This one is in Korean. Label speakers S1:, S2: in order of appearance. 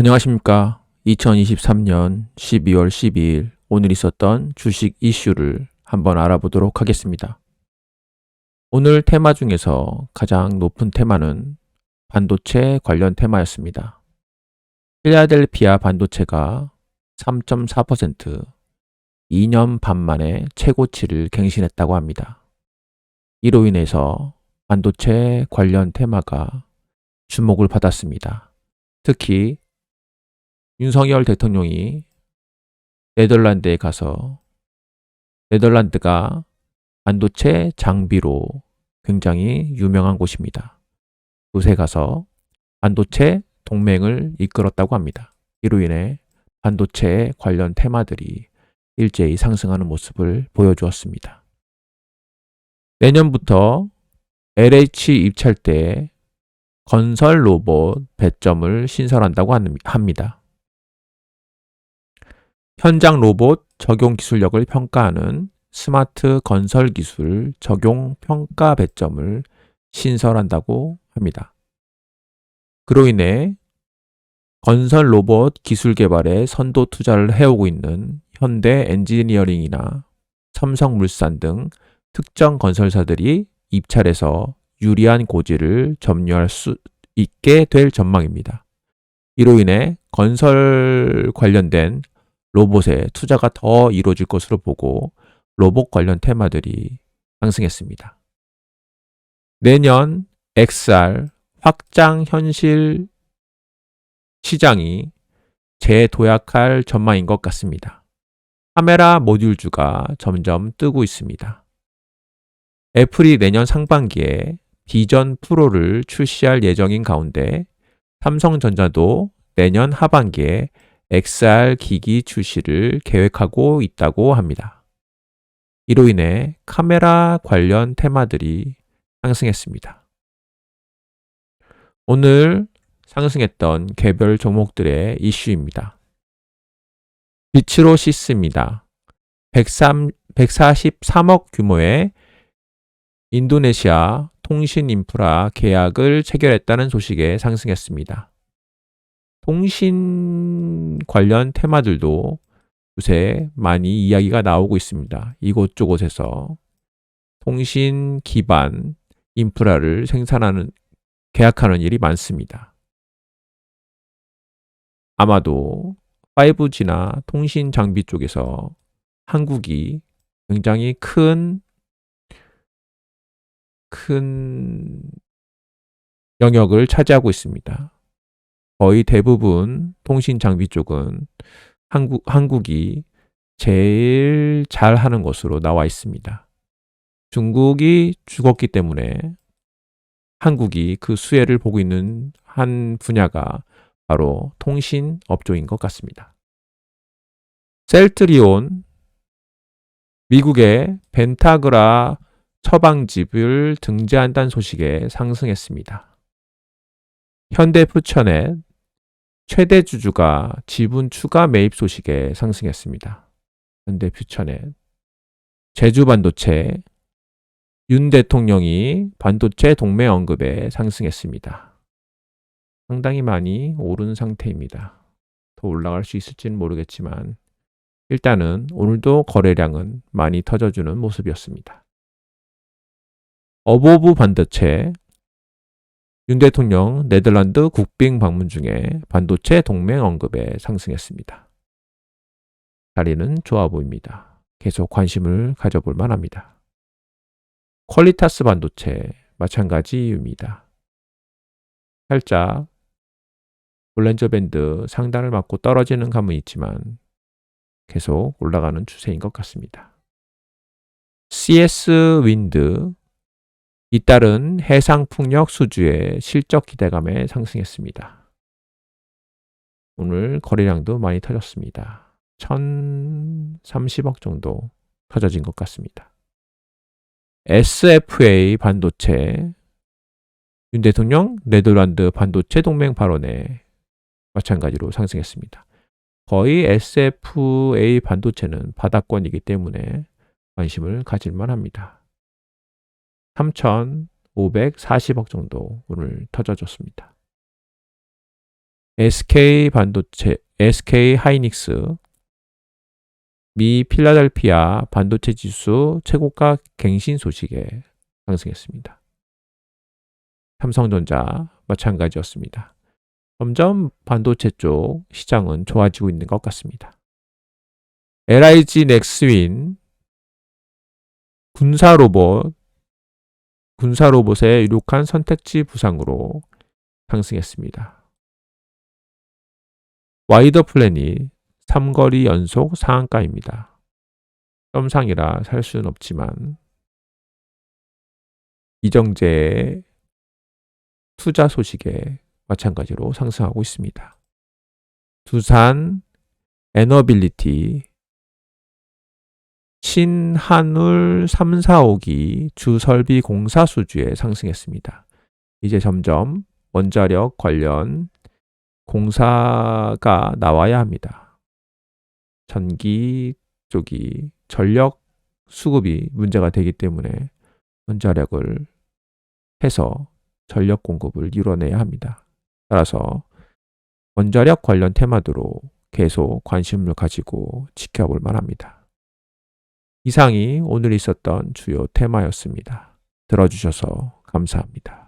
S1: 안녕하십니까. 2023년 12월 12일 오늘 있었던 주식 이슈를 한번 알아보도록 하겠습니다. 오늘 테마 중에서 가장 높은 테마는 반도체 관련 테마였습니다. 필라델피아 반도체가 3.4% 2년 반 만에 최고치를 갱신했다고 합니다. 이로 인해서 반도체 관련 테마가 주목을 받았습니다. 특히 윤석열 대통령이 네덜란드에 가서 네덜란드가 반도체 장비로 굉장히 유명한 곳입니다. 그곳에 가서 반도체 동맹을 이끌었다고 합니다. 이로 인해 반도체 관련 테마들이 일제히 상승하는 모습을 보여주었습니다. 내년부터 LH 입찰대에 건설 로봇 배점을 신설한다고 합니다. 현장 로봇 적용 기술력을 평가하는 스마트 건설 기술 적용 평가 배점을 신설한다고 합니다. 그로 인해 건설 로봇 기술 개발에 선도 투자를 해오고 있는 현대 엔지니어링이나 삼성물산 등 특정 건설사들이 입찰에서 유리한 고지를 점유할 수 있게 될 전망입니다. 이로 인해 건설 관련된 로봇에 투자가 더 이루어질 것으로 보고 로봇 관련 테마들이 상승했습니다. 내년 XR 확장 현실 시장이 재도약할 전망인 것 같습니다. 카메라 모듈주가 점점 뜨고 있습니다. 애플이 내년 상반기에 비전 프로를 출시할 예정인 가운데 삼성전자도 내년 하반기에 XR 기기 출시를 계획하고 있다고 합니다. 이로 인해 카메라 관련 테마들이 상승했습니다. 오늘 상승했던 개별 종목들의 이슈입니다. 비츠로시스입니다. 143억 규모의 인도네시아 통신 인프라 계약을 체결했다는 소식에 상승했습니다. 통신 관련 테마들도 요새 많이 이야기가 나오고 있습니다. 이곳저곳에서 통신 기반 인프라를 계약하는 일이 많습니다. 아마도 5G나 통신 장비 쪽에서 한국이 굉장히 큰 영역을 차지하고 있습니다. 거의 대부분 통신 장비 쪽은 한국이 제일 잘하는 것으로 나와 있습니다. 중국이 죽었기 때문에 한국이 그 수혜를 보고 있는 한 분야가 바로 통신 업종인 것 같습니다. 셀트리온, 미국의 벤타그라 처방집을 등재한다는 소식에 상승했습니다. 현대푸처넷 최대 주주가 지분 추가 매입 소식에 상승했습니다. 현대퓨처넷, 제주반도체, 윤 대통령이 반도체 동맹 언급에 상승했습니다. 상당히 많이 오른 상태입니다. 더 올라갈 수 있을지는 모르겠지만 일단은 오늘도 거래량은 많이 터져주는 모습이었습니다. 어보브 반도체, 윤 대통령 네덜란드 국빈 방문 중에 반도체 동맹 언급에 상승했습니다. 자리는 좋아 보입니다. 계속 관심을 가져볼 만합니다. 퀄리타스 반도체 마찬가지 이유입니다. 살짝 볼린저 밴드 상단을 맞고 떨어지는 감은 있지만 계속 올라가는 추세인 것 같습니다. CS 윈드, 잇따른 해상풍력 수주의 실적 기대감에 상승했습니다. 오늘 거래량도 많이 터졌습니다. 1,030억 정도 터져진 것 같습니다. SFA 반도체, 윤 대통령 네덜란드 반도체 동맹 발언에 마찬가지로 상승했습니다. 거의 SFA 반도체는 바닥권이기 때문에 관심을 가질만 합니다. 3,540억 정도 오늘 터져줬습니다. SK 반도체, SK 하이닉스, 미 필라델피아 반도체 지수 최고가 갱신 소식에 상승했습니다. 삼성전자 마찬가지였습니다. 점점 반도체 쪽 시장은 좋아지고 있는 것 같습니다. LIG 넥스윈 군사로봇의 유력한 선택지 부상으로 상승했습니다. 와이더 플랜이 3거리 연속 상한가입니다. 점상이라 살 수는 없지만 이정재의 투자 소식에 마찬가지로 상승하고 있습니다. 두산 에너빌리티 신한울 3, 4호기 주설비 공사 수주에 상승했습니다. 이제 점점 원자력 관련 공사가 나와야 합니다. 전기 쪽이 전력 수급이 문제가 되기 때문에 원자력을 해서 전력 공급을 이뤄내야 합니다. 따라서 원자력 관련 테마도로 계속 관심을 가지고 지켜볼 만합니다. 이상이 오늘 있었던 주요 테마였습니다. 들어주셔서 감사합니다.